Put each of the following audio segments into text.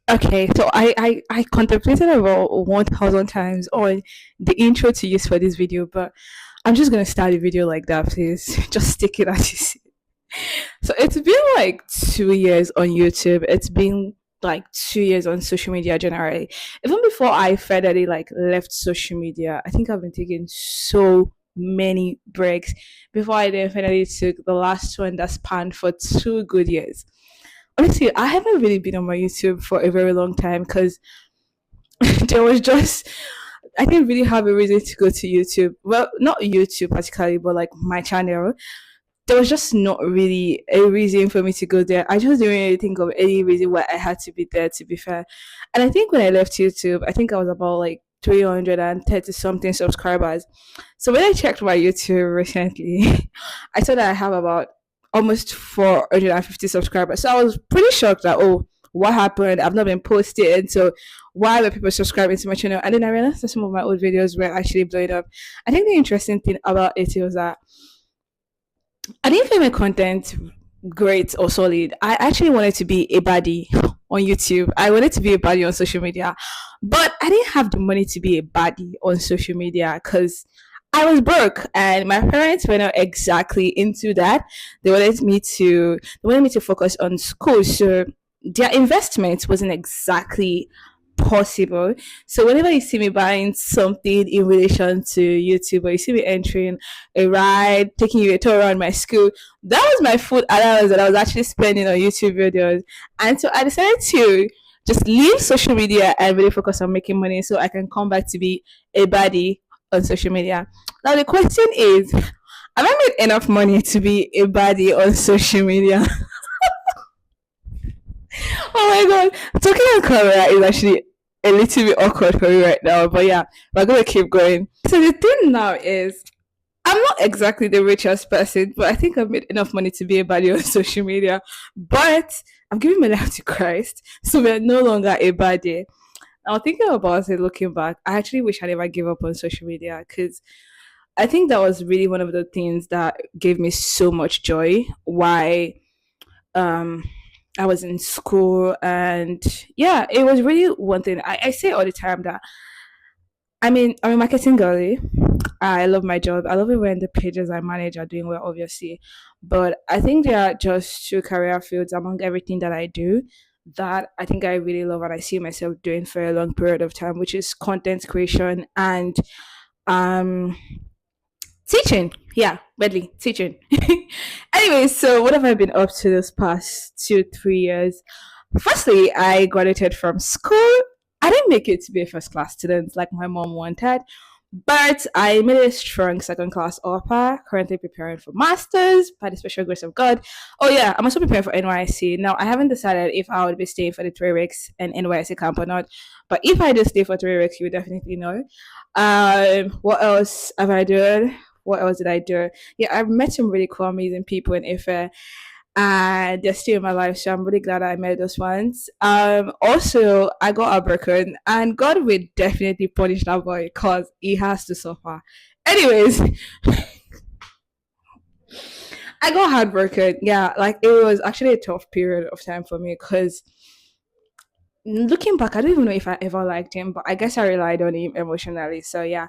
Okay, so I contemplated about 1,000 times on the intro to use for this video, but I'm just gonna start the video like that, please. Just stick it as you see. So it's been like 2 years on YouTube. It's been like 2 years on social media generally. Even before I finally like left social media, I think I've been taking so many breaks before I then finally took the last one that spanned for 2 good years. Honestly, I haven't really been on my YouTube for a very long time because there was just I didn't really have a reason to go to YouTube. Well, not YouTube particularly, but like my channel. There was just not really a reason for me to go there. I just didn't really think of any reason why I had to be there, to be fair. And I think when I left YouTube, I think I was about like 330 something subscribers. So when I checked my YouTube recently, I saw that I have about almost 450 subscribers. So I was pretty shocked that, oh, what happened? I've not been posted. So why were people subscribing to my channel? And then I realized that some of my old videos were actually blowing up. I think the interesting thing about it was that I didn't find my content great or solid. I actually wanted to be a baddie on YouTube. I wanted to be a baddie on social media, but I didn't have the money to be a baddie on social media because I was broke and my parents were not exactly into that. They wanted me to focus on school. So their investment wasn't exactly possible. So whenever you see me buying something in relation to YouTube or you see me entering a ride, taking you a tour around my school, that was my food allowance that I was actually spending on YouTube videos. And so I decided to just leave social media and really focus on making money so I can come back to be a baddie on social media. Now the question is, have I made enough money to be a baddie on social media? Oh my god. Talking on camera is actually a little bit awkward for me right now. But yeah, we're gonna keep going. So the thing now is I'm not exactly the richest person, but I think I've made enough money to be a baddie on social media. But I'm giving my life to Christ. So we're no longer a baddie. Now thinking about it, looking back, I actually wish I never gave up on social media because I think that was really one of the things that gave me so much joy. Why um I was in school and yeah, it was really one thing. I say all the time that I'm a marketing girly. I love my job. I love it when the pages I manage are doing well, obviously. But I think there are just two career fields among everything that I do that I think I really love and I see myself doing for a long period of time, which is content creation and um teaching. Yeah, badly teaching. Anyway, so what have I been up to this past 2, 3 years? Firstly, I graduated from school. I didn't make it to be a first class student like my mom wanted, but I made a strong second class offer. Currently preparing for masters by the special grace of God. Oh yeah, I'm also preparing for NYC. Now I haven't decided if I would be staying for the 3 weeks in NYC camp or not. But if I do stay for 3 weeks, you will definitely know. What else have I done? What else did I do? Yeah, I've met some really cool, amazing people in Ife, and they're still in my life. So I'm really glad I met those ones. Also, I got heartbroken, and God will definitely punish that boy because he has to suffer. Anyways, I got heartbroken. Yeah, like it was actually a tough period of time for me because looking back, I don't even know if I ever liked him, but I guess I relied on him emotionally. So yeah.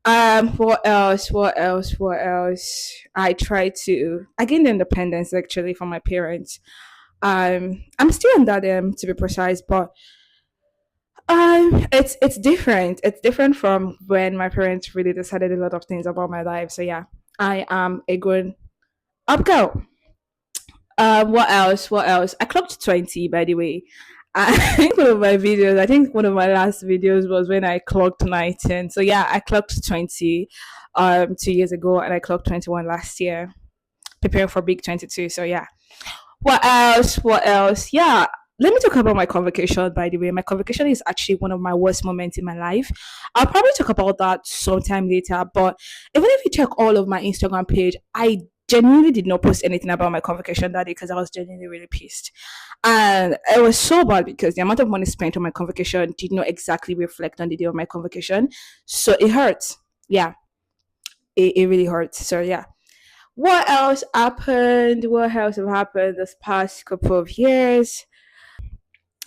What else? What else? What else? I gained independence actually from my parents. I'm still under them to be precise, but it's different. It's different from when my parents really decided a lot of things about my life. So yeah, I am a grown up girl. What else? What else? I clocked 20, by the way. I think one of my videos, I think one of my last videos was when I clocked 19. So yeah, I clocked 20 2 years ago and I clocked 21 last year, preparing for big 22. So yeah. What else? What else? Yeah. Let me talk about my convocation, by the way. My convocation is actually one of my worst moments in my life. I'll probably talk about that sometime later. But even if you check all of my Instagram page, I genuinely did not post anything about my convocation that day because I was genuinely really pissed. And it was so bad because the amount of money spent on my convocation did not exactly reflect on the day of my convocation. So it hurts. Yeah, it really hurts. So yeah. What else happened? What else have happened this past couple of years?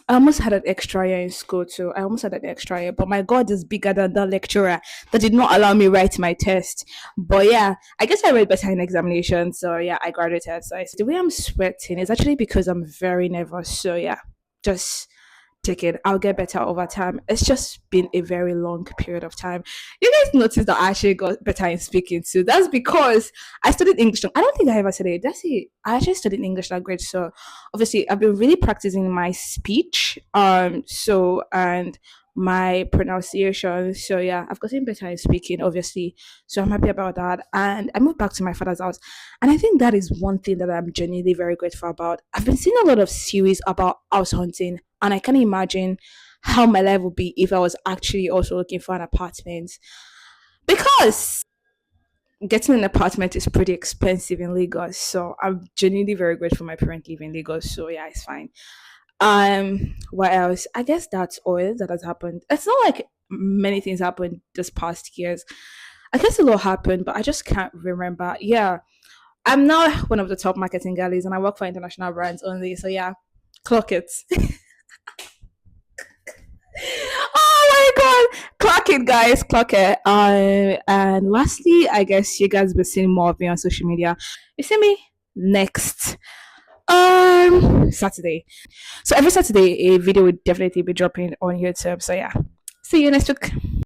I almost had an extra year in school too. I almost had an extra year, but my God is bigger than that lecturer that did not allow me write my test. But yeah, I guess I read better in examination. So yeah, I graduated. So the way I'm sweating is actually because I'm very nervous. So yeah, just take it. I'll get better over time. It's just been a very long period of time. You guys noticed that I actually got better in speaking too. That's because I studied English. I don't think I ever said it. That's it. I actually studied English language. So obviously I've been really practicing my speech. So and my pronunciation. So yeah, I've gotten better in speaking, obviously. So I'm happy about that. And I moved back to my father's house. And I think that is one thing that I'm genuinely very grateful about. I've been seeing a lot of series about house hunting, and I can imagine how my life would be if I was actually also looking for an apartment. Because getting an apartment is pretty expensive in Lagos. So I'm genuinely very grateful my parents live in Lagos. So yeah, it's fine. What else? I guess that's all that has happened. It's not like many things happened this past years. I guess a lot happened, but I just can't remember. Yeah, I'm now one of the top marketing galleys, and I work for international brands only. So yeah, clock it. Oh my god, clock it, guys, clock it. And lastly, I guess you guys will be seeing more of me on social media. You see me next Saturday. So every Saturday, a video will definitely be dropping on YouTube. So yeah, see you next week.